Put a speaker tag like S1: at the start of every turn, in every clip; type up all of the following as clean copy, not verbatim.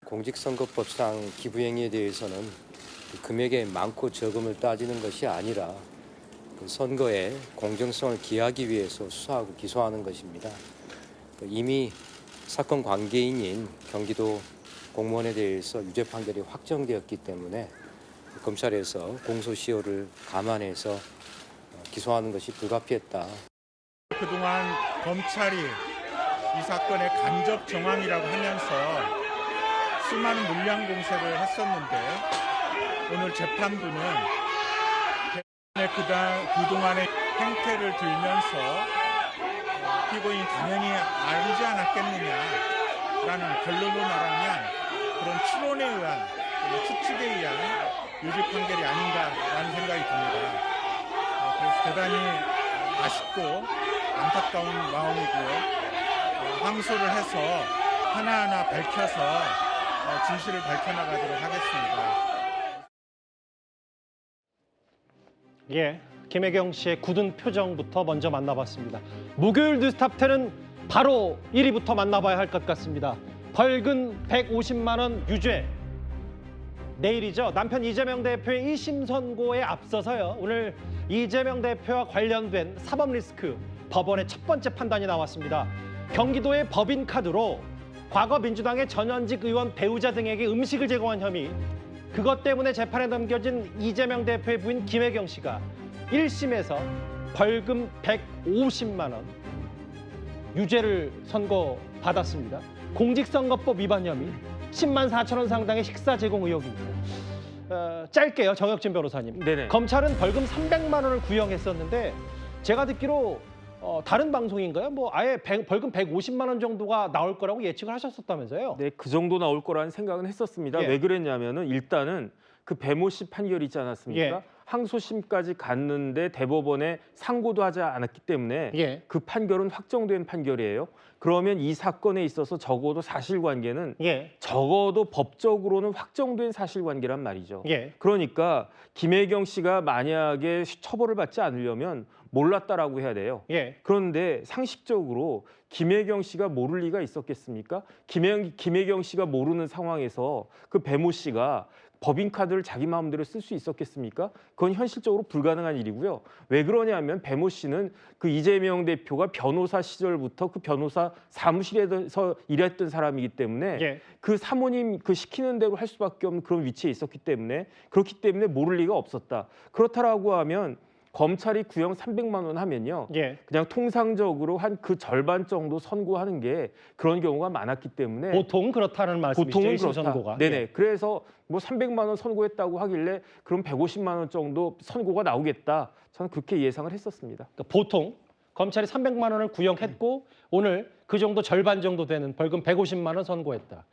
S1: 공직선거법상 기부행위에 대해서는 그 금액의 많고 적음을 따지는 것이 아니라 그 선거의 공정성을 기하기 위해서 수사하고 기소하는 것입니다. 이미 사건 관계인인 경기도 공무원에 대해서 유죄 판결이 확정되었기 때문에 검찰에서 공소시효를 감안해서 기소하는 것이 불가피했다.
S2: 그동안 검찰이 이 사건의 간접 정황이라고 하면서 수많은 물량 공세를 했었는데 오늘 재판부는 그동안의 행태를 들면서 피고인이 당연히 알지 않았겠느냐라는 결론으로 말하면 그런 추론에 의한 추측에 의한 유죄 판결이 아닌가라는 생각이 듭니다. 그래서 대단히 아쉽고 안타까운 마음이고요. 항소를 해서 하나하나 밝혀서 진실을 밝혀나가도록 하겠습니다.
S3: 예, 김혜경 씨의 굳은 표정부터 먼저 만나봤습니다. 목요일 뉴스탑10은 바로 1위부터 만나봐야 할 것 같습니다. 벌금 150만 원 유죄. 내일이죠. 남편 이재명 대표의 1심 선고에 앞서서요. 오늘 이재명 대표와 관련된 사법 리스크 법원의 첫 번째 판단이 나왔습니다. 경기도의 법인카드로 과거 민주당의 전현직 의원 배우자 등에게 음식을 제공한 혐의, 그것 때문에 재판에 넘겨진 이재명 대표의 부인 김혜경 씨가 1심에서 벌금 150만 원 유죄를 선고받았습니다. 공직선거법 위반 혐의, 10만 4천 원 상당의 식사 제공 의혹입니다. 짧게요, 정혁진 변호사님.
S4: 네네.
S3: 검찰은 벌금 300만 원을 구형했었는데 제가 듣기로 다른 방송인가요? 뭐 아예 벌금 150만 원 정도가 나올 거라고 예측을 하셨었다면서요?
S4: 네, 그 정도 나올 거라는 생각은 했었습니다.
S3: 예.
S4: 왜 그랬냐면은 일단은 그 배모 씨 판결이 있지 않았습니까?
S3: 예.
S4: 항소심까지 갔는데 대법원에 상고도 하지 않았기 때문에
S3: 예.
S4: 그 판결은 확정된 판결이에요. 그러면 이 사건에 있어서 적어도 사실관계는
S3: 예.
S4: 적어도 법적으로는 확정된 사실관계란 말이죠.
S3: 예.
S4: 그러니까 김혜경 씨가 만약에 처벌을 받지 않으려면 몰랐다라고 해야 돼요.
S3: 예.
S4: 그런데 상식적으로 김혜경 씨가 모를 리가 있었겠습니까? 김혜경 씨가 모르는 상황에서 그 배모 씨가 법인카드를 자기 마음대로 쓸 수 있었겠습니까? 그건 현실적으로 불가능한 일이고요. 왜 그러냐면 배모 씨는 그 이재명 대표가 변호사 시절부터 그 변호사 사무실에서 일했던 사람이기 때문에
S3: 예.
S4: 그 사모님 그 시키는 대로 할 수밖에 없는 그런 위치에 있었기 때문에 그렇기 때문에 모를 리가 없었다. 그렇다라고 하면 검찰이 구형 300만 원 하면요.
S3: 예.
S4: 그냥 통상적으로 한 그 절반 정도 선고하는 게 그런 경우가 많았기 때문에
S3: 보통 그렇다는 말씀이시죠.
S4: 보통은
S3: 1심
S4: 그렇다.
S3: 선고가.
S4: 네네.
S3: 예.
S4: 그래서 뭐 300만 원 선고했다고 하길래 그럼 150만 원 정도 선고가 나오겠다. 저는 그렇게 예상을 했었습니다.
S3: 그러니까 보통 검찰이 300만 원을 구형했고 오늘 그 정도 절반 정도 되는 벌금 150만 원 선고했다.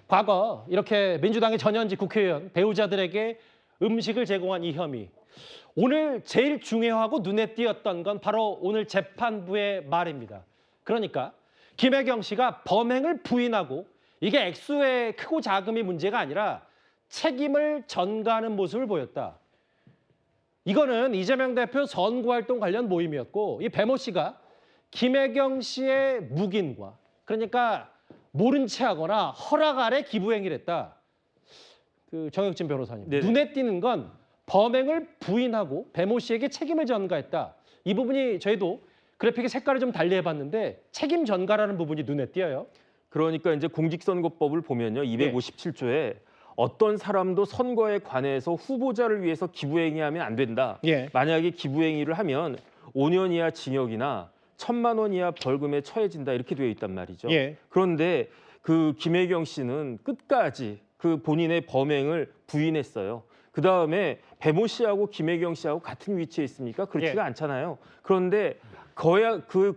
S3: 과거 이렇게 민주당의 전현직 국회의원 배우자들에게 음식을 제공한 이 혐의. 오늘 제일 중요하고 눈에 띄었던 건 바로 오늘 재판부의 말입니다. 그러니까 김혜경 씨가 범행을 부인하고 이게 액수의 크고 작음이 문제가 아니라 책임을 전가하는 모습을 보였다. 이거는 이재명 대표 선거활동 관련 모임이었고 이 배모 씨가 김혜경 씨의 묵인과 그러니까 모른 채 하거나 허락 아래 기부행위를 했다. 그 정혁진 변호사님.
S4: 네네.
S3: 눈에 띄는 건 범행을 부인하고 배모 씨에게 책임을 전가했다. 이 부분이 저희도 그래픽의 색깔을 좀 달리해봤는데 책임 전가라는 부분이 눈에 띄어요.
S4: 그러니까 이제 공직선거법을 보면요. 257조에 어떤 사람도 선거에 관해서 후보자를 위해서 기부행위하면 안 된다.
S3: 예.
S4: 만약에 기부행위를 하면 5년 이하 징역이나 1,000만 원 이하 벌금에 처해진다 이렇게 되어 있단 말이죠.
S3: 예.
S4: 그런데 그 김혜경 씨는 끝까지 그 본인의 범행을 부인했어요. 그 다음에 배모 씨하고 김혜경 씨하고 같은 위치에 있습니까? 그렇지가
S3: 예.
S4: 않잖아요. 그런데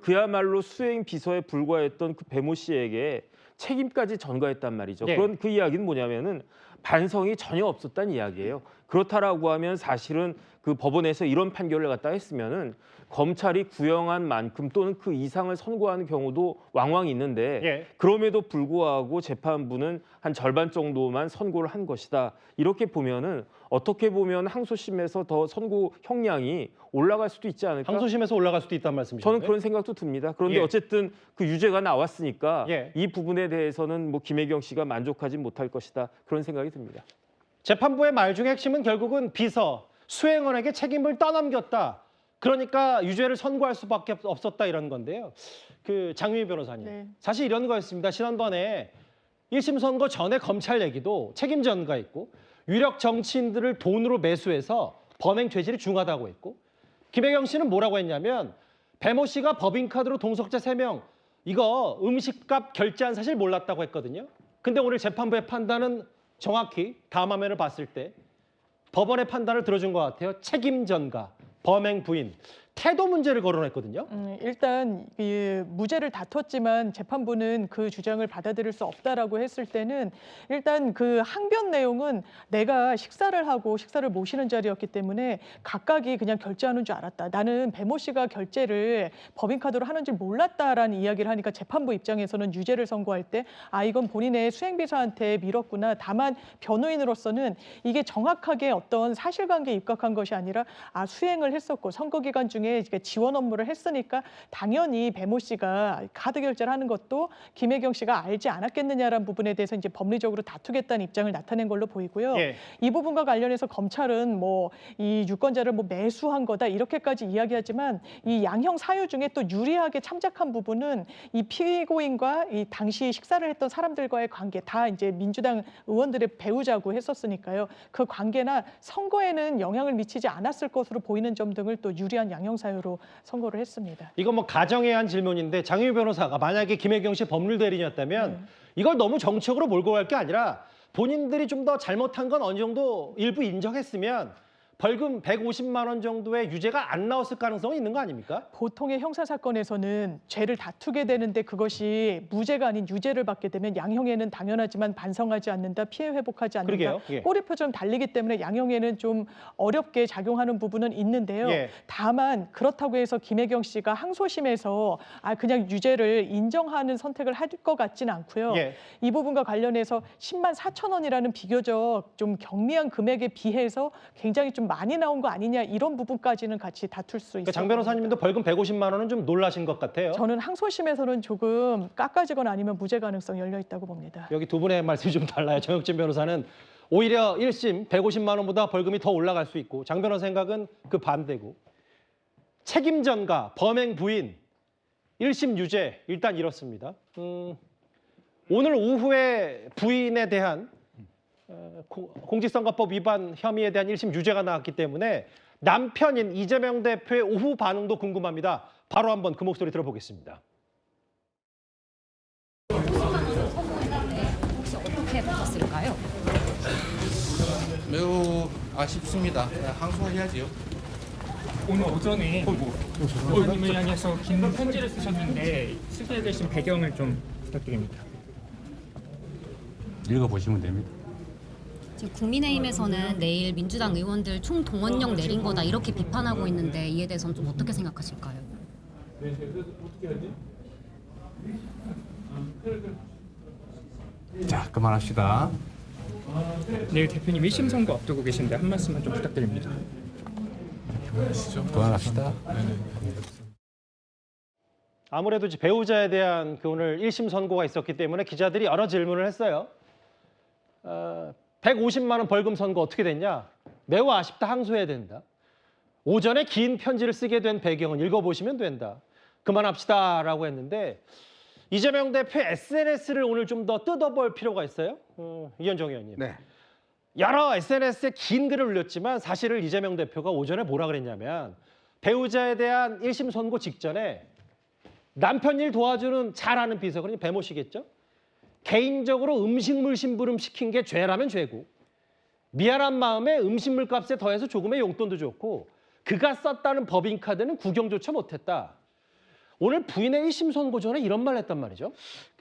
S4: 그야말로 수행 비서에 불과했던 그 배모 씨에게 책임까지 전가했단 말이죠.
S3: 예.
S4: 그런 그 이야기는 뭐냐면은 반성이 전혀 없었다는 이야기예요. 그렇다라고 하면 사실은 그 법원에서 이런 판결을 갖다 했으면은 검찰이 구형한 만큼 또는 그 이상을 선고하는 경우도 왕왕 있는데
S3: 예.
S4: 그럼에도 불구하고 재판부는 한 절반 정도만 선고를 한 것이다. 이렇게 보면은 어떻게 보면 항소심에서 더 선고 형량이 올라갈 수도 있지 않을까?
S3: 항소심에서 올라갈 수도 있다는 말씀이시죠?
S4: 저는 그런 생각도 듭니다. 그런데
S3: 예.
S4: 어쨌든 그 유죄가 나왔으니까
S3: 예.
S4: 이 부분에 대해서는 뭐 김혜경 씨가 만족하지 못할 것이다. 그런 생각이 듭니다.
S3: 재판부의 말 중에 핵심은 결국은 비서, 수행원에게 책임을 떠넘겼다. 그러니까 유죄를 선고할 수밖에 없었다 이런 건데요. 그 장유희 변호사님,
S5: 네.
S3: 사실 이런 거였습니다. 지난번에 1심 선고 전에 검찰 얘기도 책임 전가 있고 유력 정치인들을 돈으로 매수해서 범행 죄질이 중하다고 했고 김혜경 씨는 뭐라고 했냐면 배모 씨가 법인카드로 동석자 3명 이거 음식값 결제한 사실 몰랐다고 했거든요. 근데 오늘 재판부의 판단은 정확히 다음 화면을 봤을 때 법원의 판단을 들어준 것 같아요. 책임 전가, 범행 부인, 태도 문제를 거론했거든요.
S5: 일단 이 무죄를 다퉜지만 재판부는 그 주장을 받아들일 수 없다라고 했을 때는 일단 그 항변 내용은 내가 식사를 하고 식사를 모시는 자리였기 때문에 각각이 그냥 결제하는 줄 알았다. 나는 배모 씨가 결제를 법인카드로 하는 줄 몰랐다라는 이야기를 하니까 재판부 입장에서는 유죄를 선고할 때 아 이건 본인의 수행비서한테 밀었구나. 다만 변호인으로서는 이게 정확하게 어떤 사실관계에 입각한 것이 아니라 아 수행을 했었고 선거 기간 중에 지원 업무를 했으니까 당연히 배모 씨가 카드 결제를 하는 것도 김혜경 씨가 알지 않았겠느냐라는 부분에 대해서 이제 법리적으로 다투겠다는 입장을 나타낸 걸로 보이고요.
S3: 예.
S5: 이 부분과 관련해서 검찰은 뭐 이 유권자를 뭐 매수한 거다 이렇게까지 이야기하지만 이 양형 사유 중에 또 유리하게 참작한 부분은 이 피고인과 이 당시 식사를 했던 사람들과의 관계 다 이제 민주당 의원들의 배우자고 했었으니까요. 그 관계나 선거에는 영향을 미치지 않았을 것으로 보이는 점 등을 또 유리한 양형 사유로 선고를 했습니다.
S3: 이건 뭐 가정에 한 질문인데 장유희 변호사가 만약에 김혜경 씨 법률 대리인이었다면 이걸 너무 정책으로 몰고 갈 게 아니라 본인들이 좀 더 잘못한 건 어느 정도 일부 인정했으면 벌금 150만 원 정도의 유죄가 안 나왔을 가능성이 있는 거 아닙니까?
S5: 보통의 형사 사건에서는 죄를 다투게 되는데 그것이 무죄가 아닌 유죄를 받게 되면 양형에는 당연하지만 반성하지 않는다, 피해 회복하지 않는다.
S3: 그러게요. 예.
S5: 꼬리표 좀 달리기 때문에 양형에는 좀 어렵게 작용하는 부분은 있는데요.
S3: 예.
S5: 다만 그렇다고 해서 김혜경 씨가 항소심에서 아 그냥 유죄를 인정하는 선택을 할 것 같지는 않고요.
S3: 예.
S5: 이 부분과 관련해서 10만 4천 원이라는 비교적 좀 경미한 금액에 비해서 굉장히 좀 많이 나온 거 아니냐 이런 부분까지는 같이 다툴 수
S3: 그러니까
S5: 있어요.
S3: 장 변호사님도 벌금 150만 원은 좀 놀라신 것 같아요.
S5: 저는 항소심에서는 조금 깎아지거나 아니면 무죄 가능성 열려 있다고 봅니다.
S3: 여기 두 분의 말씀이 좀 달라요. 정혁진 변호사는 오히려 1심 150만 원보다 벌금이 더 올라갈 수 있고 장 변호사 생각은 그 반대고 책임 전가, 범행 부인, 1심 유죄 일단 이렇습니다. 오늘 오후에 부인에 대한 공직선거법 위반 혐의에 대한 1심 유죄가 나왔기 때문에 남편인 이재명 대표의 오후 반응도 궁금합니다. 바로 한번 그 목소리 들어보겠습니다.
S6: 혹시 어떻게 보셨을까요?
S7: 매우 아쉽습니다. 항소해야지요.
S8: 오늘 오전에 의원님을 향해서 긴 편지를 쓰셨는데 쓰게 되신 배경을 좀 부탁드립니다.
S9: 읽어보시면 됩니다.
S6: 지금 국민의힘에서는 내일 민주당 의원들 총동원령 내린 거다 이렇게 비판하고 있는데 이에 대해서는 좀 어떻게 생각하실까요?
S9: 자, 그만합시다.
S8: 내일 대표님 1심 선고 앞두고 계신데 한 말씀만 좀 부탁드립니다.
S9: 그만합시다.
S3: 아무래도 이제 배우자에 대한 그 오늘 1심 선고가 있었기 때문에 기자들이 여러 질문을 했어요. 150만 원 벌금 선고 어떻게 됐냐? 매우 아쉽다, 항소해야 된다. 오전에 긴 편지를 쓰게 된 배경은 읽어보시면 된다. 그만합시다라고 했는데 이재명 대표의 SNS를 오늘 좀 더 뜯어볼 필요가 있어요. 이현정 의원님.
S7: 네.
S3: 여러 SNS에 긴 글을 올렸지만 사실을 이재명 대표가 오전에 뭐라 그랬냐면 배우자에 대한 1심 선고 직전에 남편 일 도와주는 잘하는 비서, 그러니 배모 씨겠죠? 개인적으로 음식물 심부름 시킨 게 죄라면 죄고 미안한 마음에 음식물 값에 더해서 조금의 용돈도 줬고 그가 썼다는 법인카드는 구경조차 못했다. 오늘 부인의 1심 선고 전에 이런 말 했단 말이죠.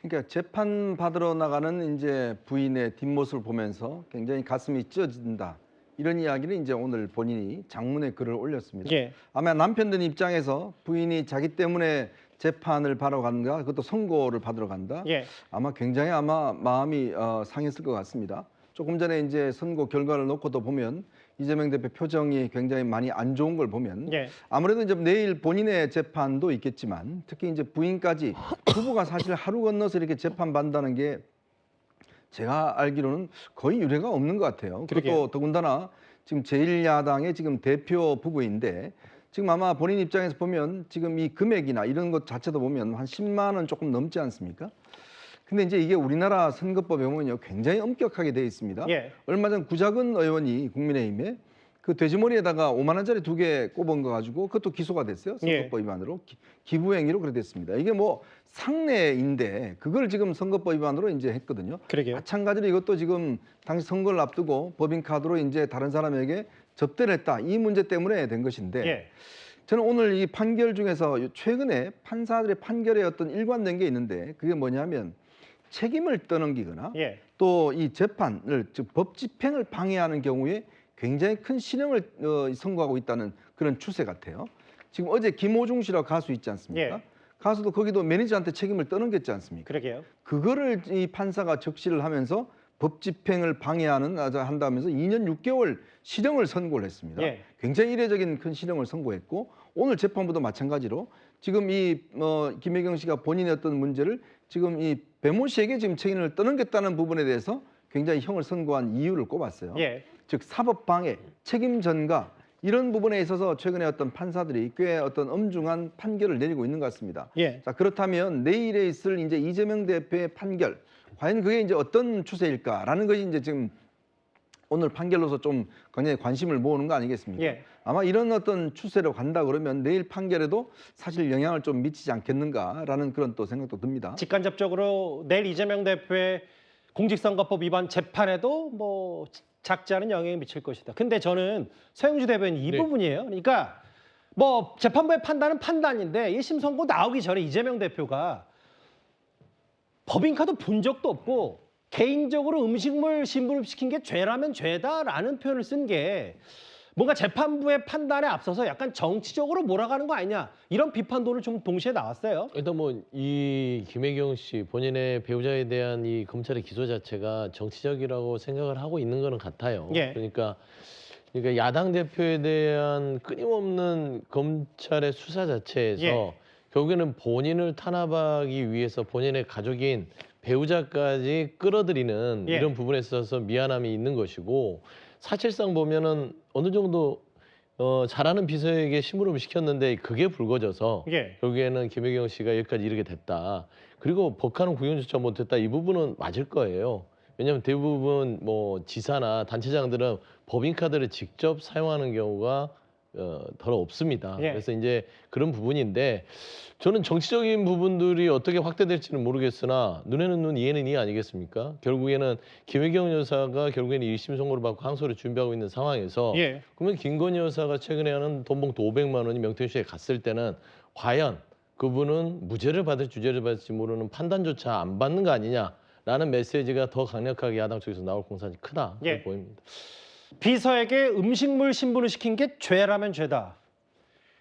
S10: 그러니까 재판 받으러 나가는 이제 부인의 뒷모습을 보면서 굉장히 가슴이 찢어진다 이런 이야기를 이제 오늘 본인이 장문에 글을 올렸습니다.
S3: 예.
S10: 아마 남편들 입장에서 부인이 자기 때문에 재판을 받으러 간다, 그것도 선고를 받으러 간다.
S3: 예.
S10: 아마 굉장히 마음이 상했을 것 같습니다. 조금 전에 이제 선고 결과를 놓고도 보면 이재명 대표 표정이 굉장히 많이 안 좋은 걸 보면
S3: 예.
S10: 아무래도 이제 내일 본인의 재판도 있겠지만 특히 이제 부인까지 부부가 사실 하루 건너서 이렇게 재판 받는다는 게 제가 알기로는 거의 유례가 없는 것 같아요.
S3: 그러게요.
S10: 그것도 더군다나 지금 제1야당의 지금 대표 부부인데 지금 아마 본인 입장에서 보면 지금 이 금액이나 이런 것 자체도 보면 한 10만 원 조금 넘지 않습니까? 근데 이제 이게 우리나라 선거법에 보면요 굉장히 엄격하게 되어 있습니다.
S3: 예.
S10: 얼마 전 구자근 의원이 국민의힘에 그 돼지머리에다가 5만 원짜리 2개 꼽은 거 가지고 그것도 기소가 됐어요. 선거법 위반으로 기부행위로 그래 됐습니다. 이게 뭐 상례인데 그걸 지금 선거법 위반으로 이제 했거든요.
S3: 그러게요.
S10: 마찬가지로 이것도 지금 당시 선거를 앞두고 법인카드로 이제 다른 사람에게 접대를 했다. 이 문제 때문에 된 것인데
S3: 예.
S10: 저는 오늘 이 판결 중에서 최근에 판사들의 판결에 어떤 일관된 게 있는데 그게 뭐냐면 책임을 떠넘기거나
S3: 예.
S10: 또 이 재판을 즉 법 집행을 방해하는 경우에 굉장히 큰 실형을 선고하고 있다는 그런 추세 같아요. 지금 어제 김호중 씨라고 가수 있지 않습니까?
S3: 예.
S10: 가수도 거기도 매니저한테 책임을 떠넘겼지 않습니까?
S3: 그러게요.
S10: 그거를 이 판사가 적시를 하면서 법 집행을 한다면서 2년 6개월 실형을 선고를 했습니다.
S3: 예.
S10: 굉장히 이례적인 큰 실형을 선고했고 오늘 재판부도 마찬가지로 지금 이 김혜경 씨가 본인의 어떤 문제를 지금 이 배모 씨에게 지금 책임을 떠넘겼다는 부분에 대해서 굉장히 형을 선고한 이유를 꼽았어요.
S3: 예.
S10: 즉 사법방해, 책임 전가 이런 부분에 있어서 최근에 어떤 판사들이 꽤 어떤 엄중한 판결을 내리고 있는 것 같습니다.
S3: 예.
S10: 자 그렇다면 내일에 있을 이제 이재명 대표의 판결, 과연 그게 이제 어떤 추세일까라는 것이 이제 지금 오늘 판결로서 좀 굉장히 관심을 모으는 거 아니겠습니까?
S3: 예.
S10: 아마 이런 어떤 추세로 간다 그러면 내일 판결에도 사실 영향을 좀 미치지 않겠는가라는 그런 또 생각도 듭니다.
S3: 직간접적으로 내일 이재명 대표의 공직선거법 위반 재판에도 뭐 작지 않은 영향이 미칠 것이다. 근데 저는 서영주 대변인 이 부분이에요. 그러니까 뭐 재판부의 판단은 판단인데 1심 선고 나오기 전에 이재명 대표가 법인카드 본 적도 없고 개인적으로 음식물 심부름시킨 게 죄라면 죄다라는 표현을 쓴 게 뭔가 재판부의 판단에 앞서서 약간 정치적으로 몰아가는 거 아니냐 이런 비판도를 좀 동시에 나왔어요.
S11: 일단 뭐 이 김혜경 씨 본인의 배우자에 대한 이 검찰의 기소 자체가 정치적이라고 생각을 하고 있는 거는 같아요.
S3: 예.
S11: 그러니까 야당 대표에 대한 끊임없는 검찰의 수사 자체에서
S3: 예.
S11: 결국에는 본인을 탄압하기 위해서 본인의 가족인 배우자까지 끌어들이는
S3: 예.
S11: 이런 부분에 있어서 미안함이 있는 것이고 사실상 보면은 어느 정도 잘하는 비서에게 심부름을 시켰는데 그게 불거져서
S3: 예.
S11: 결국에는 김혜경 씨가 여기까지 이르게 됐다. 그리고 법카는 구형조차 못했다. 이 부분은 맞을 거예요. 왜냐하면 대부분 뭐 지사나 단체장들은 법인카드를 직접 사용하는 경우가 덜 없습니다.
S3: 예.
S11: 그래서 이제 그런 부분인데 저는 정치적인 부분들이 어떻게 확대될지는 모르겠으나 눈에는 눈, 이에는 이 아니겠습니까? 결국에는 김혜경 여사가 결국에는 1심 선고를 받고 항소를 준비하고 있는 상황에서
S3: 예.
S11: 그러면 김건희 여사가 최근에 하는 돈봉투 500만 원이 명태균 씨에 갔을 때는 과연 그분은 무죄를 받을지 유죄를 받을지 모르는 판단조차 안 받는 거 아니냐라는 메시지가 더 강력하게 야당 쪽에서 나올 공산이 크다
S3: 예.
S11: 보입니다.
S3: 비서에게 음식물 신분을 시킨 게 죄라면 죄다.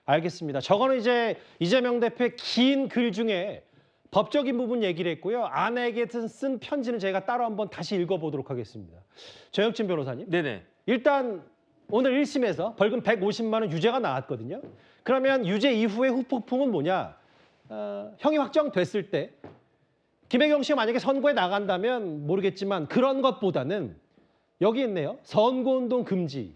S3: 알겠습니다. 저거는 이제 이재명 대표의 긴 글 중에 법적인 부분 얘기를 했고요. 아내에게 쓴 편지는 제가 따로 한번 다시 읽어보도록 하겠습니다. 정혁진 변호사님.
S4: 네네.
S3: 일단 오늘 1심에서 벌금 150만 원 유죄가 나왔거든요. 그러면 유죄 이후의 후폭풍은 뭐냐? 형이 확정됐을 때 김혜경 씨가 만약에 선거에 나간다면 모르겠지만 그런 것보다는 여기 있네요. 선거운동 금지.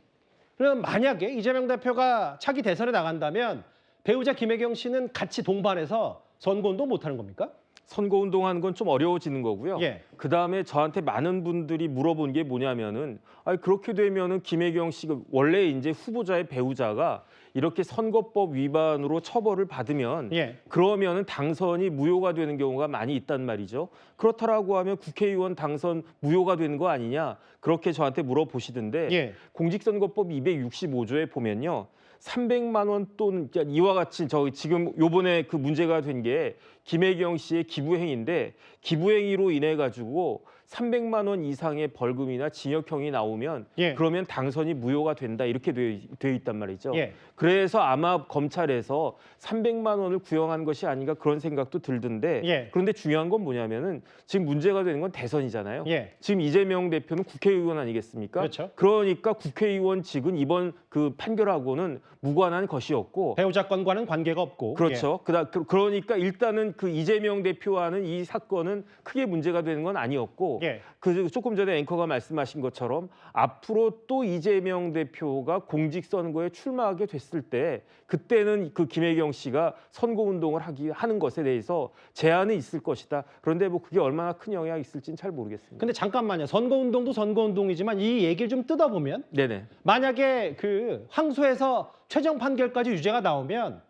S3: 그럼 만약에 이재명 대표가 차기 대선에 나간다면 배우자 김혜경 씨는 같이 동반해서 선거운동 못하는 겁니까?
S4: 선거운동하는 건 좀 어려워지는 거고요.
S3: 예.
S4: 그다음에 저한테 많은 분들이 물어본 게 뭐냐면은 그렇게 되면은 김혜경 씨가 원래 이제 후보자의 배우자가 이렇게 선거법 위반으로 처벌을 받으면
S3: 예.
S4: 그러면은 당선이 무효가 되는 경우가 많이 있단 말이죠. 그렇다라고 하면 국회의원 당선 무효가 되는 거 아니냐 그렇게 저한테 물어보시던데
S3: 예.
S4: 공직선거법 265조에 보면요. 300만 원 또는 이와 같이 지금 요번에 그 문제가 된 게 김혜경 씨의 기부행위인데 기부행위로 인해 가지고 300만 원 이상의 벌금이나 징역형이 나오면
S3: 예.
S4: 그러면 당선이 무효가 된다 이렇게 되어 있단 말이죠.
S3: 예.
S4: 그래서 아마 검찰에서 300만 원을 구형한 것이 아닌가 그런 생각도 들던데
S3: 예.
S4: 그런데 중요한 건 뭐냐면은 지금 문제가 되는 건 대선이잖아요.
S3: 예.
S4: 지금 이재명 대표는 국회의원 아니겠습니까?
S3: 그렇죠.
S4: 그러니까 국회의원직은 이번 그 판결하고는 무관한 것이었고
S3: 배우자 건과는 관계가 없고.
S4: 그렇죠. 그러니까 일단은 그 이재명 대표와는 이 사건은 크게 문제가 되는 건 아니었고
S3: 예.
S4: 그 조금 전에 앵커가 말씀하신 것처럼 앞으로 또 이재명 대표가 공직선거에 출마하게 됐을 때 그때는 그 김혜경 씨가 선거운동을 하는 것에 대해서 제한은 있을 것이다. 그런데 뭐 그게 얼마나 큰 영향이 있을지는 잘 모르겠습니다.
S3: 근데 잠깐만요. 선거운동도 선거운동이지만 이 얘기를 좀 뜯어보면
S4: 네네.
S3: 만약에 그 항소에서 최종 판결까지 유죄가 나오면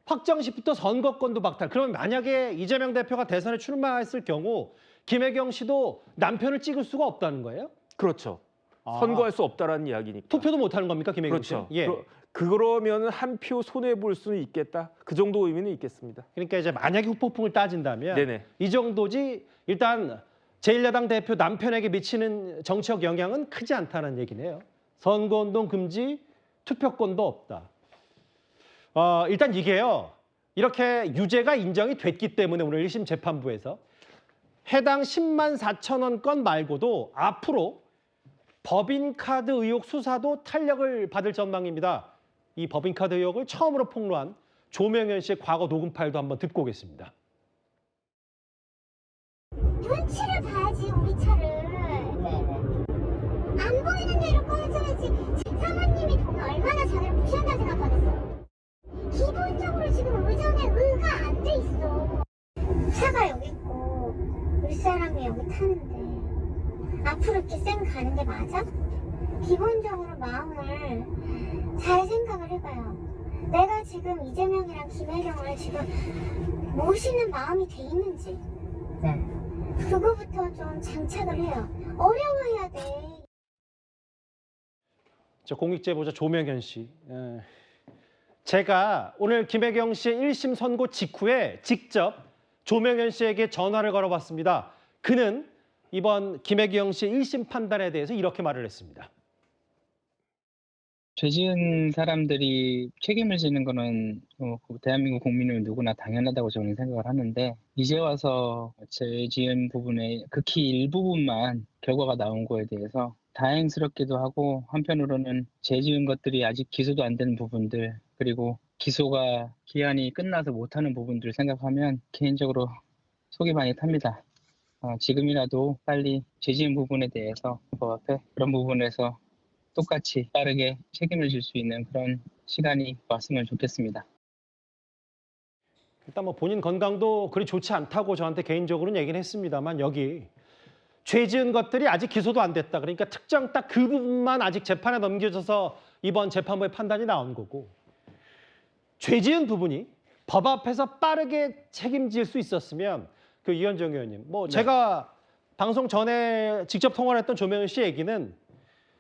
S3: 확정식부터 선거권도 박탈. 그러면 만약에 이재명 대표가 대선에 출마했을 경우 김혜경 씨도 남편을 찍을 수가 없다는 거예요?
S4: 그렇죠. 선거할 수 없다라는 이야기니까.
S3: 투표도 못하는 겁니까, 김혜경
S4: 그렇죠.
S3: 씨? 예.
S4: 그러면 한 표 손해 볼 수는 있겠다. 그 정도 의미는 있겠습니다.
S3: 그러니까 이제 만약에 후폭풍을 따진다면
S4: 네네.
S3: 이 정도지 일단 제1야당 대표 남편에게 미치는 정치적 영향은 크지 않다는 얘기네요. 선거운동 금지, 투표권도 없다. 일단 이게요. 이렇게 유죄가 인정이 됐기 때문에 오늘 1심 재판부에서 해당 10만 4천 원 건 말고도 앞으로 법인카드 의혹 수사도 탄력을 받을 전망입니다. 이 법인카드 의혹을 처음으로 폭로한 조명현 씨의 과거 녹음 파일도 한번 듣고 오겠습니다.
S12: 눈치를 봐야지 우리 차를. 안 보이는 대로 꺼내줘야지. 사모님이 돈을 얼마나 자기를 무시한다 생각하겠어. 기본적으로 지금 의전에 의가 안 돼 있어. 차가 여기 있고 윗사람이 여기 타는데 앞으로 이렇게 쌩 가는 게 맞아? 기본적으로 마음을 잘 생각을 해봐요. 내가 지금 이재명이랑 김혜경을 지금 모시는 마음이 돼 있는지 그거부터 좀 장착을 해요. 어려워해야 돼.
S3: 저 공익제보자 조명현 씨. 제가 오늘 김혜경 씨의 1심 선고 직후에 직접 조명현 씨에게 전화를 걸어봤습니다. 그는 이번 김혜경 씨의 1심 판단에 대해서 이렇게 말을 했습니다.
S13: 죄 지은 사람들이 책임을 지는 거는 대한민국 국민은 누구나 당연하다고 저는 생각을 하는데 이제 와서 죄 지은 부분의 극히 일부분만 결과가 나온 거에 대해서 다행스럽기도 하고 한편으로는 죄 지은 것들이 아직 기소도 안 된 부분들 그리고 기소가 기한이 끝나서 못하는 부분들 생각하면 개인적으로 속이 많이 탑니다. 지금이라도 빨리 죄 지은 부분에 대해서 법 앞에 그런 부분에서 똑같이 빠르게 책임을 질 수 있는 그런 시간이 왔으면 좋겠습니다.
S3: 일단 뭐 본인 건강도 그리 좋지 않다고 저한테 개인적으로는 얘기는 했습니다만 여기 죄 지은 것들이 아직 기소도 안 됐다. 그러니까 특정 딱 그 부분만 아직 재판에 넘겨져서 이번 재판부의 판단이 나온 거고 죄 지은 부분이 법 앞에서 빠르게 책임질 수 있었으면 그 이현정 의원님 뭐 제가 방송 전에 직접 통화를 했던 조명현 씨 얘기는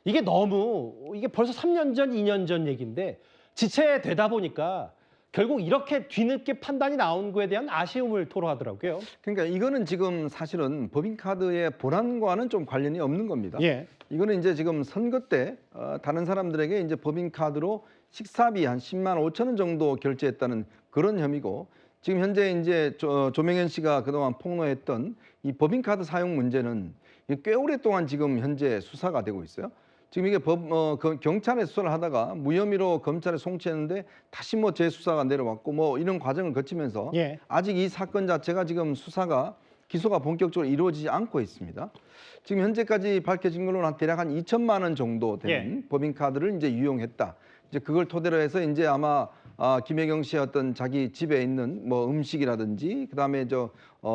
S3: 이게 벌써 3년 전, 2년 전 얘기인데 지체되다 보니까 결국 이렇게 뒤늦게 판단이 나온 거에 대한 아쉬움을 토로하더라고요.
S10: 그러니까 이거는 지금 사실은 법인카드의 본안과는 좀 관련이 없는 겁니다.
S3: 예.
S10: 이거는 이제 지금 선거 때 다른 사람들에게 이제 법인카드로 식사비 한 10만 5천 원 정도 결제했다는 그런 혐의고 지금 현재 이제 조명현 씨가 그동안 폭로했던 이 법인카드 사용 문제는 꽤 오랫동안 지금 현재 수사가 되고 있어요. 지금 이게 경찰에 수사를 하다가 무혐의로 검찰에 송치했는데 다시 뭐 재수사가 내려왔고 뭐 이런 과정을 거치면서 아직 이 사건 자체가 지금 기소가 본격적으로 이루어지지 않고 있습니다. 지금 현재까지 밝혀진 걸로는 대략 한 2천만 원 정도 되는 법인카드를 이제 유용했다. 이제 그걸 토대로 해서 이제 아마 김혜경 씨의 어떤 자기 집에 있는 뭐 음식이라든지 그다음에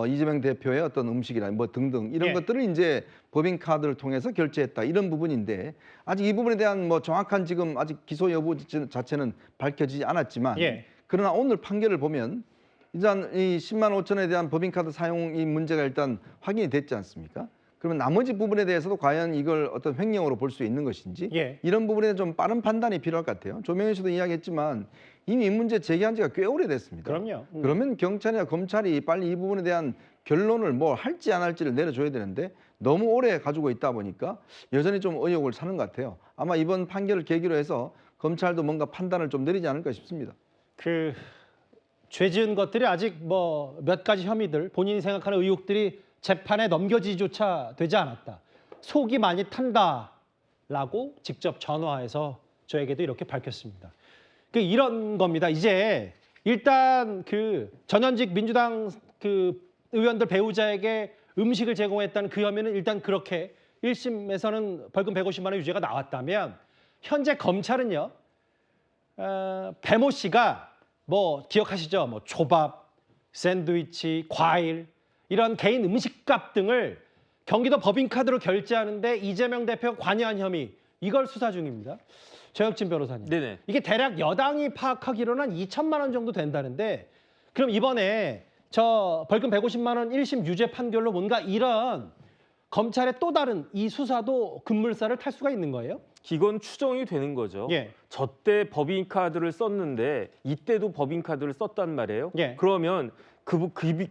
S10: 이재명 대표의 어떤 음식이라 뭐 등등 이런 것들을 이제 법인카드를 통해서 결제했다 이런 부분인데 아직 이 부분에 대한 뭐 정확한 지금 아직 기소 여부 자체는 밝혀지지 않았지만 그러나 오늘 판결을 보면 일단 이 10만 5천에 대한 법인카드 사용 이 문제가 일단 확인이 됐지 않습니까? 그러면 나머지 부분에 대해서도 과연 이걸 어떤 횡령으로 볼 수 있는 것인지
S3: 예.
S10: 이런 부분에 좀 빠른 판단이 필요할 것 같아요. 조명현 씨도 이야기했지만 이미 이 문제 제기한 지가 꽤 오래됐습니다.
S3: 그럼요.
S10: 그러면 경찰이나 검찰이 빨리 이 부분에 대한 결론을 뭐 할지 안 할지를 내려줘야 되는데 너무 오래 가지고 있다 보니까 여전히 좀 의혹을 사는 것 같아요. 아마 이번 판결을 계기로 해서 검찰도 뭔가 판단을 좀 내리지 않을까 싶습니다.
S3: 그 죄 지은 것들이 아직 뭐 몇 가지 혐의들 본인이 생각하는 의혹들이 재판에 넘겨지조차 되지 않았다. 속이 많이 탄다라고 직접 전화해서 저에게도 이렇게 밝혔습니다. 이런 겁니다. 이제 일단 그 전현직 민주당 그 의원들 배우자에게 음식을 제공했다는 그 혐의는 일단 그렇게 1심에서는 벌금 150만 원 유죄가 나왔다면 현재 검찰은요. 배모 씨가 뭐 기억하시죠? 뭐 초밥, 샌드위치, 과일 이런 개인 음식값 등을 경기도 법인카드로 결제하는데 이재명 대표가 관여한 혐의 이걸 수사 중입니다. 최혁진 변호사님.
S4: 네네.
S3: 이게 대략 여당이 파악하기로는 한 2천만 원 정도 된다는데 그럼 이번에 저 벌금 150만 원 1심 유죄 판결로 뭔가 이런 검찰의 또 다른 이 수사도 급물살을 탈 수가 있는 거예요?
S4: 이건 추정이 되는 거죠.
S3: 예.
S4: 저 때 법인카드를 썼는데 이때도 법인카드를 썼단 말이에요.
S3: 예.
S4: 그러면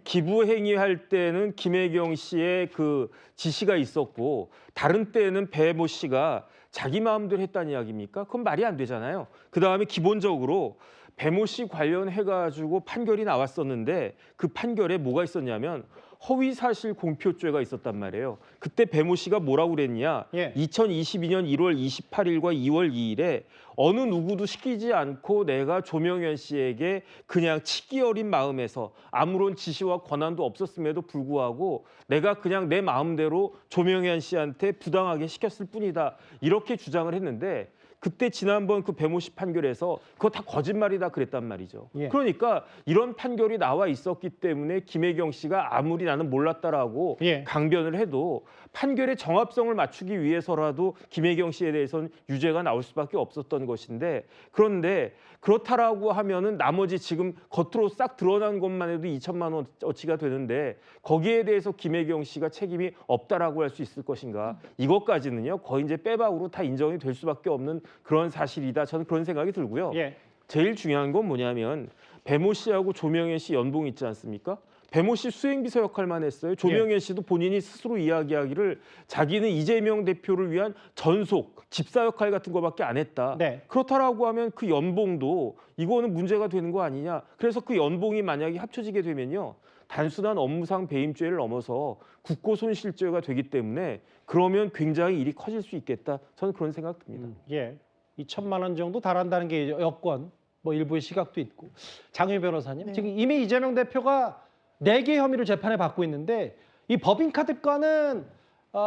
S4: 기부 행위할 때는 김혜경 씨의 그 지시가 있었고 다른 때는 배모 씨가 자기 마음대로 했다는 이야기입니까? 그건 말이 안 되잖아요. 그다음에 기본적으로 배모 씨 관련해가지고 판결이 나왔었는데 그 판결에 뭐가 있었냐면 허위사실 공표죄가 있었단 말이에요. 그때 배모 씨가 뭐라고 그랬냐.
S3: 예.
S4: 2022년 1월 28일과 2월 2일에 어느 누구도 시키지 않고 내가 조명현 씨에게 그냥 치기 어린 마음에서 아무런 지시와 권한도 없었음에도 불구하고 내가 그냥 내 마음대로 조명현 씨한테 부당하게 시켰을 뿐이다. 이렇게 주장을 했는데 그때 지난번 그 배모 씨 판결에서 그거 다 거짓말이다 그랬단 말이죠.
S3: 예.
S4: 그러니까 이런 판결이 나와 있었기 때문에 김혜경 씨가 아무리 나는 몰랐다라고
S3: 예.
S4: 강변을 해도 판결의 정합성을 맞추기 위해서라도 김혜경 씨에 대해서는 유죄가 나올 수밖에 없었던 것인데 그런데 그렇다라고 하면은 나머지 지금 겉으로 싹 드러난 것만 해도 2천만 원어치가 되는데 거기에 대해서 김혜경 씨가 책임이 없다라고 할 수 있을 것인가? 이것까지는요 거의 이제 빼박으로 다 인정이 될 수밖에 없는 그런 사실이다. 저는 그런 생각이 들고요.
S3: 예.
S4: 제일 중요한 건 뭐냐면 배모 씨하고 조명현 씨 연봉 있지 않습니까? 배모 씨 수행비서 역할만 했어요. 조명현 씨도 본인이 스스로 이야기하기를 자기는 이재명 대표를 위한 전속, 집사 역할 같은 거밖에 안 했다.
S3: 네.
S4: 그렇다라고 하면 그 연봉도 이거는 문제가 되는 거 아니냐. 그래서 그 연봉이 만약에 합쳐지게 되면요. 단순한 업무상 배임죄를 넘어서 국고손실죄가 되기 때문에 그러면 굉장히 일이 커질 수 있겠다. 저는 그런 생각 듭니다.
S3: 예. 2천만 원 정도 달한다는 게 여권, 뭐 일부의 시각도 있고. 장유 변호사님,
S5: 네.
S3: 지금 이미 이재명 대표가 4개 혐의를 재판에 받고 있는데 이 법인카드 건은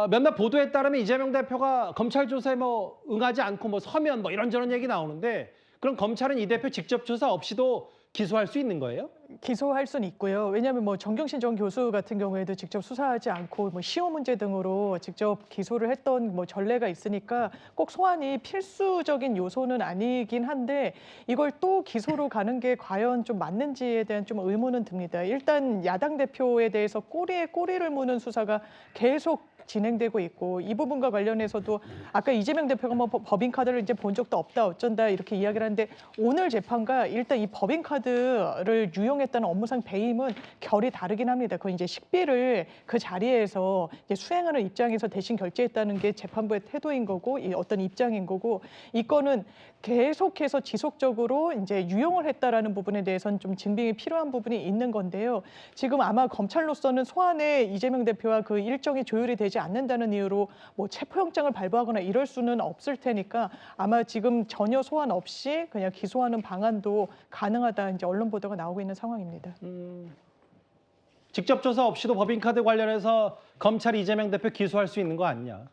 S3: 몇몇 보도에 따르면 이재명 대표가 검찰 조사에 뭐 응하지 않고 뭐 서면 뭐 이런저런 얘기 나오는데 그럼 검찰은 이 대표 직접 조사 없이도 기소할 수 있는 거예요?
S5: 기소할 수는 있고요. 왜냐하면 뭐 정경심 전 교수 같은 경우에도 직접 수사하지 않고 뭐 시효 문제 등으로 직접 기소를 했던 뭐 전례가 있으니까 꼭 소환이 필수적인 요소는 아니긴 한데 이걸 또 기소로 가는 게 과연 좀 맞는지에 대한 좀 의문은 듭니다. 일단 야당 대표에 대해서 꼬리에 꼬리를 무는 수사가 계속 진행되고 있고 이 부분과 관련해서도 아까 이재명 대표가 뭐 법인카드를 이제 본 적도 없다 어쩐다 이렇게 이야기를 하는데 오늘 재판과 일단 이 법인카드를 유용했다는 업무상 배임은 결이 다르긴 합니다. 그 이제 식비를 그 자리에서 이제 수행하는 입장에서 대신 결제했다는 게 재판부의 태도인 거고 이 어떤 입장인 거고 이 건은 계속해서 지속적으로 이제 유용을 했다라는 부분에 대해서는 좀 증빙이 필요한 부분이 있는 건데요. 지금 아마 검찰로서는 소환에 이재명 대표와 그 일정이 조율이 되지 않는다는 이유로 뭐 체포영장을 발부하거나 이럴 수는 없을 테니까 아마 지금 전혀 소환 없이 그냥 기소하는 방안도 가능하다 이제 언론 보도가 나오고 있는 상황입니다.
S3: 직접 조사 없이도 법인카드 관련해서 검찰이 이재명 대표 기소할 수 있는 거 아니냐?